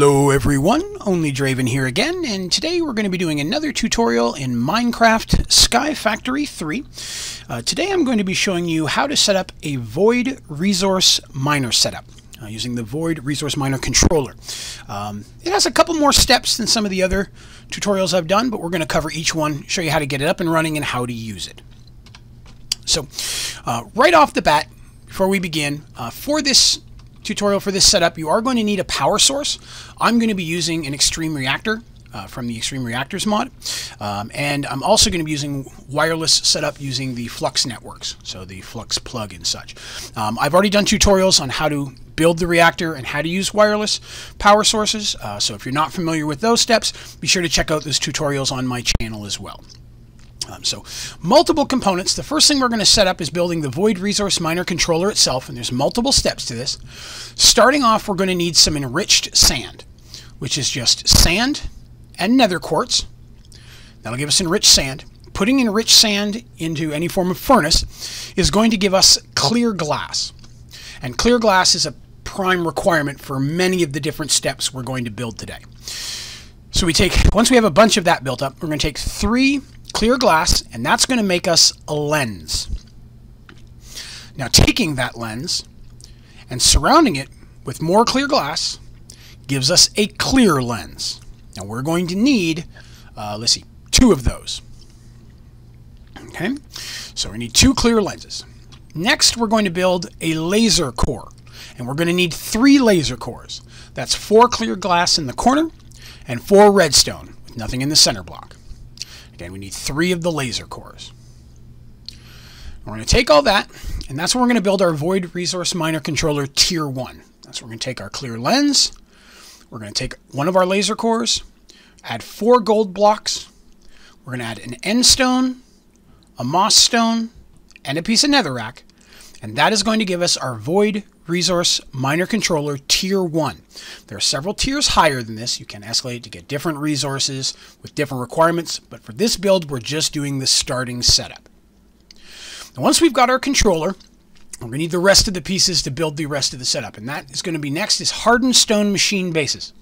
Hello everyone, Only Draven here again, and today we're going to be doing another tutorial in Minecraft Sky Factory 3. Today I'm going to be showing you how to set up a Void Resource Miner setup using the Void Resource Miner controller. It has a couple more steps than some of the other tutorials I've done, but we're going to cover each one, show you how to get it up and running and how to use it. So right off the bat, before we begin, for this tutorial, for this setup, you are going to need a power source. I'm going to be using an Extreme Reactor from the Extreme Reactors mod, and I'm also going to be using wireless setup using the Flux networks, so the Flux plug and such. I've already done tutorials on how to build the reactor and how to use wireless power sources, so if you're not familiar with those steps, be sure to check out those tutorials on my channel as well. So multiple components. The first thing we're going to set up is building the Void Resource Miner controller itself, and there's multiple steps to this. Starting off, we're going to need some enriched sand, which is just sand and nether quartz. That'll give us enriched sand. Putting enriched sand into any form of furnace is going to give us clear glass. And clear glass is a prime requirement for many of the different steps we're going to build today. So once we have a bunch of that built up, we're going to take 3 clear glass, and that's going to make us a lens. Now, taking that lens and surrounding it with more clear glass gives us a clear lens. Now, we're going to need, let's see, 2 of those. Okay, so we need 2 clear lenses. Next, we're going to build a laser core, and we're going to need 3 laser cores. That's 4 clear glass in the corner and 4 redstone with nothing in the center block. Again, we need 3 of the laser cores. We're going to take all that, and that's where we're going to build our Void Resource Miner controller Tier 1. That's where we're going to take our clear lens. We're going to take one of our laser cores, add 4 gold blocks. We're going to add an end stone, a moss stone, and a piece of netherrack. And that is going to give us our Void Resource Miner controller Tier 1. There are several tiers higher than this. You can escalate to get different resources with different requirements, but for this build, we're just doing the starting setup. Now, once we've got our controller, we're going to need the rest of the pieces to build the rest of the setup, and that is going to be next is hardened stone machine bases.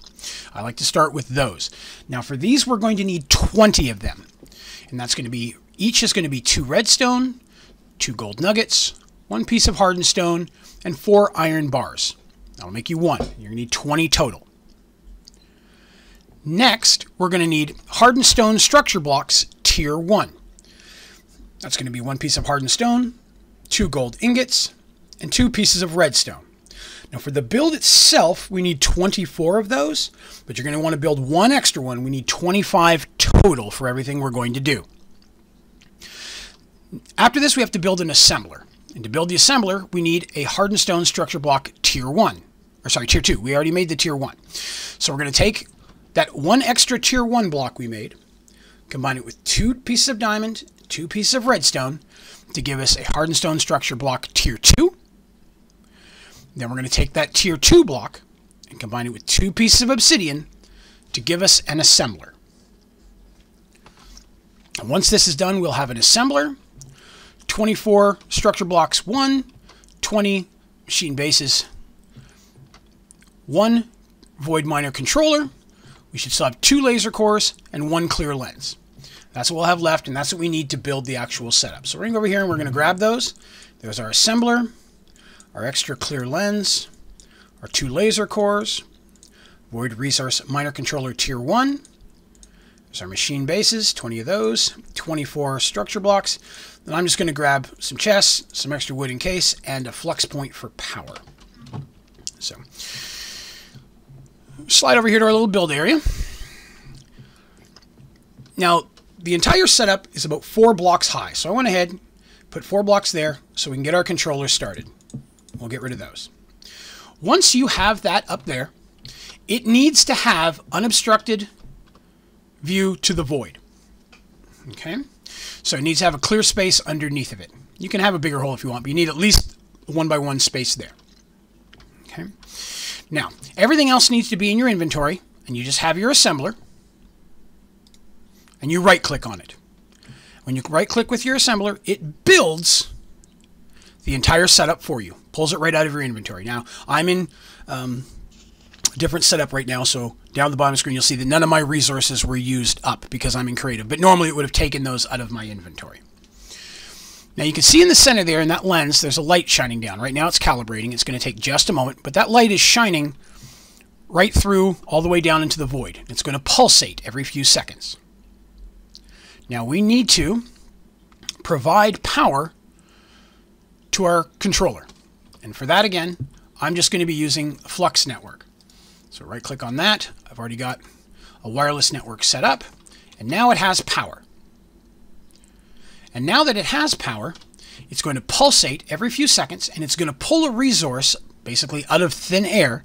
I like to start with those. Now, for these, we're going to need 20 of them, and that's going to be, each is going to be 2 redstone, 2 gold nuggets, 1 piece of hardened stone, and 4 iron bars. That'll make you 1. You're going to need 20 total. Next, we're going to need hardened stone structure blocks Tier 1. That's going to be 1 piece of hardened stone, 2 gold ingots, and 2 pieces of redstone. Now, for the build itself, we need 24 of those, but you're going to want to build 1 extra one. We need 25 total for everything we're going to do. After this, we have to build an assembler. And to build the assembler, we need a hardened stone structure block Tier 1. Or sorry, Tier 2. We already made the Tier 1. So we're going to take that 1 extra Tier 1 block we made, combine it with 2 pieces of diamond, 2 pieces of redstone to give us a hardened stone structure block Tier 2. Then we're going to take that Tier 2 block and combine it with 2 pieces of obsidian to give us an assembler. And once this is done, we'll have an assembler, 24 structure blocks 1, 20 machine bases, 1 void miner controller. We should still have 2 laser cores and 1 clear lens. That's what we'll have left, and that's what we need to build the actual setup. So we're going to go over here and we're going to grab those. There's our assembler, our extra clear lens, our 2 laser cores, Void Resource Miner controller Tier 1. There's our machine bases, 20 of those, 24 structure blocks. Then I'm just going to grab some chests, some extra wood in case, and a flux point for power. So, slide over here to our little build area. Now, the entire setup is about 4 blocks high. So I went ahead, put 4 blocks there so we can get our controller started. We'll get rid of those. Once you have that up there, it needs to have unobstructed view to the void. Okay, so it needs to have a clear space underneath of it. You can have a bigger hole if you want, but you need at least 1 by 1 space there. Okay, now everything else needs to be in your inventory, and you just have your assembler, and you right click on it. When you right click with your assembler, it builds the entire setup for you, pulls it right out of your inventory. Now I'm in different setup right now. So down the bottom of the screen, you'll see that none of my resources were used up because I'm in creative, but normally it would have taken those out of my inventory. Now you can see in the center there in that lens, there's a light shining down. Right now it's calibrating. It's going to take just a moment, but that light is shining right through all the way down into the void. It's going to pulsate every few seconds. Now we need to provide power to our controller. And for that, again, I'm just going to be using Flux Network. So right click on that. I've already got a wireless network set up, and now it has power. And now that it has power, it's going to pulsate every few seconds, and it's going to pull a resource basically out of thin air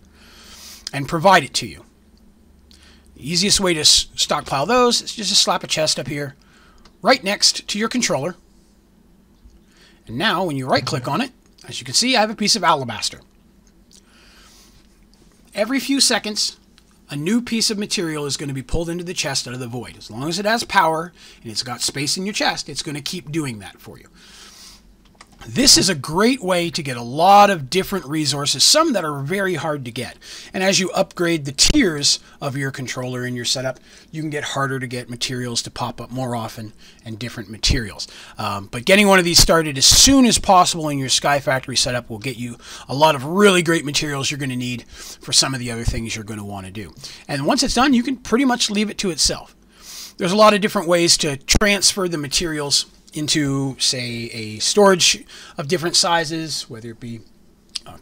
and provide it to you. The easiest way to stockpile those is just to slap a chest up here right next to your controller. And now when you right click on it, as you can see, I have a piece of alabaster. Every few seconds, a new piece of material is going to be pulled into the chest out of the void. As long as it has power and it's got space in your chest, it's going to keep doing that for you. This is a great way to get a lot of different resources, some that are very hard to get. And as you upgrade the tiers of your controller in your setup, you can get harder to get materials to pop up more often and different materials. But getting one of these started as soon as possible in your Sky Factory setup will get you a lot of really great materials you're going to need for some of the other things you're going to want to do. And once it's done, you can pretty much leave it to itself. There's a lot of different ways to transfer the materials into, say, a storage of different sizes, whether it be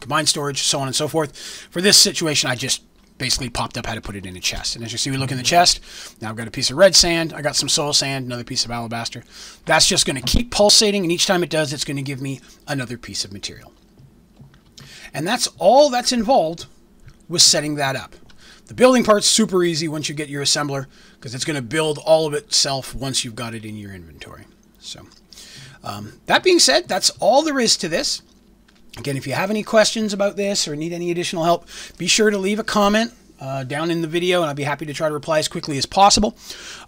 combined storage, so on and so forth. For this situation, I just basically popped up how to put it in a chest. And as you see, we look in the chest. Now I've got a piece of red sand. I got some soul sand, another piece of alabaster. That's just going to keep pulsating, and each time it does, it's going to give me another piece of material. And that's all that's involved with setting that up. The building part's super easy once you get your assembler, because it's going to build all of itself once you've got it in your inventory. So that being said, that's all there is to this. Again, if you have any questions about this or need any additional help, be sure to leave a comment down in the video, and I'll be happy to try to reply as quickly as possible.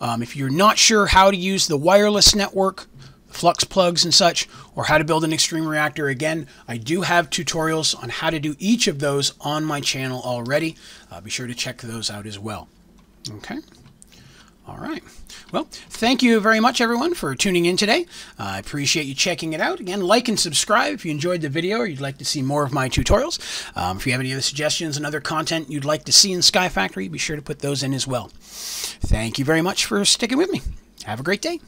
If you're not sure how to use the wireless network, flux plugs and such, or how to build an extreme reactor, again, I do have tutorials on how to do each of those on my channel already. Be sure to check those out as well. Okay. All right. Well, thank you very much, everyone, for tuning in today. I appreciate you checking it out. Again, like and subscribe if you enjoyed the video or you'd like to see more of my tutorials. If you have any other suggestions and other content you'd like to see in Sky Factory, be sure to put those in as well. Thank you very much for sticking with me. Have a great day.